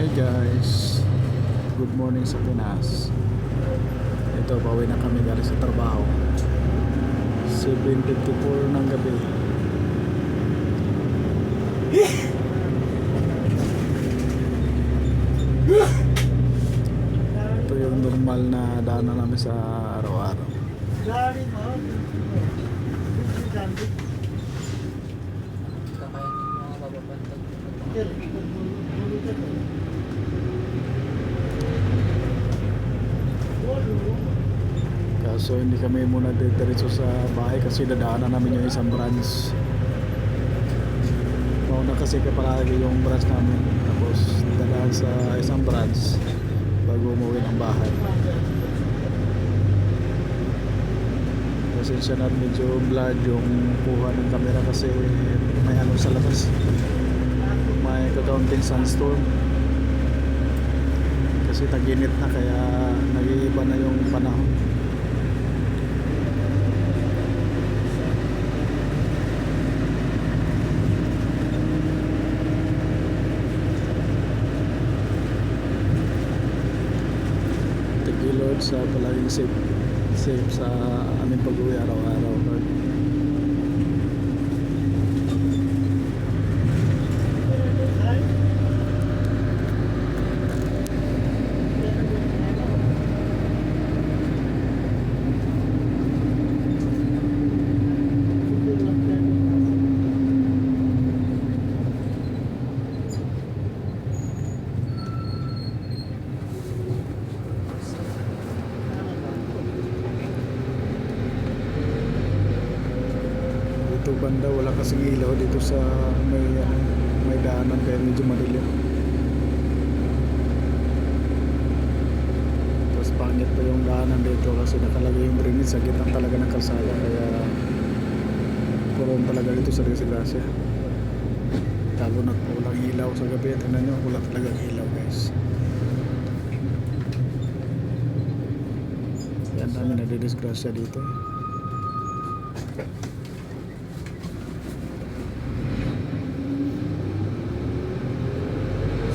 Hi guys, good morning sa Pinas. Ito, bawi na kami galing sa trabaho. 7:54 ng gabi. Ito yung normal na daanan namin sa araw-araw. Kaso hindi kami muna diretso sa bahay kasi dadaanan namin yung isang branch. Mauna kasi kapalagi yung branch namin, tapos dadaan sa isang branch bago umuwi ng bahay. Pasensya na, medyo blurred yung kuha ng camera kasi may ano sa labas, may kakaunting sunstorm kasi tag-init na, kaya nag-iiba na yung panahon. Thank you Lord sa palaging safe sa aming pag-uwi araw-araw, Lord. Dito banda wala kasing ilaw dito sa may daanan, kaya medyo madilim. Tapos pangit pa yung daanan dito kasi nakalagay yung drainage sa gitna talaga ng kalsada, kaya puron talaga dito sa disgrasya. Lalo na walang ilaw sa gabi. Tingnan nyo, wala talagang ilaw guys. Yan dami na didisgrasya dito.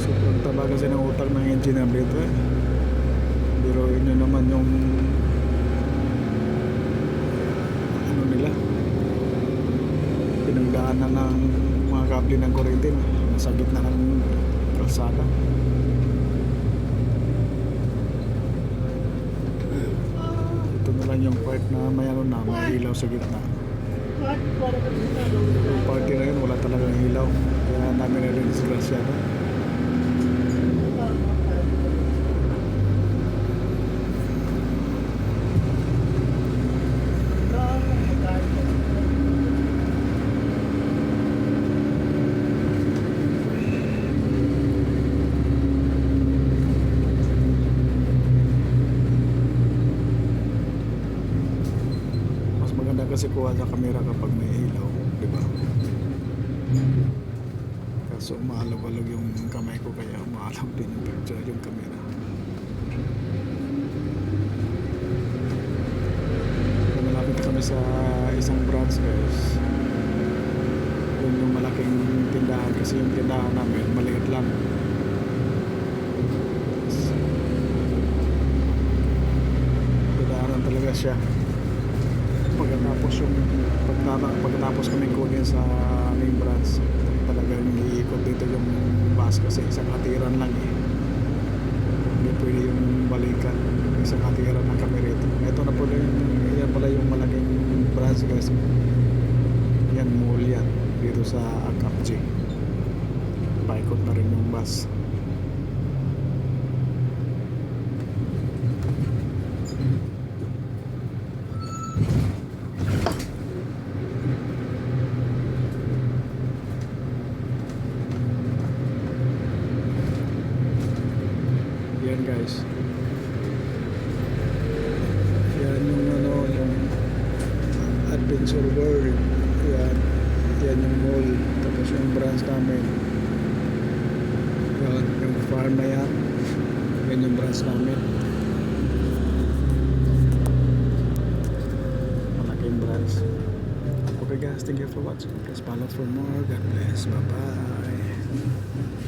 Sobrang taba kasi ng utang ng engineer dito eh. Biruin nyo naman yung ano nila, pinagdaanan ng mga kable ng kuryente nasa gitna ng kalsada. Ito na lang yung part na may ano na, may ilaw sa gitna. Yung party na yun wala talagang ilaw, kaya namin na rin disgrasya na. Maganda kasi kuha sa camera kapag may ilaw, di ba? Kaso umaalog-alog yung kamay ko, kaya umaalog din yung picture, yung camera. Malapit na kami sa isang branch guys. Yun yung malaking tindahan, kasi yung tindahan namin maliit lang. Tindahan talaga siya. Pagkatapos kami kunin sa main branch, talagang iikot dito yung bus kasi isang hatiran lang eh. Hindi pwede yung balikan, isang hatiran lang kami rito. Ito na pala yan pala yung malaking branch guys. Yan, mall yan dito sa Akapji. Paikot na rin yung bus. Yan guys, yan yung ano, yung Adventure World. Yan yung mall, tapos yung branch namin. Yan yung farm na yan, yan yung branch namin. Malaking branch. Okay guys, thank you for watching. Please follow for more. God bless, bye bye.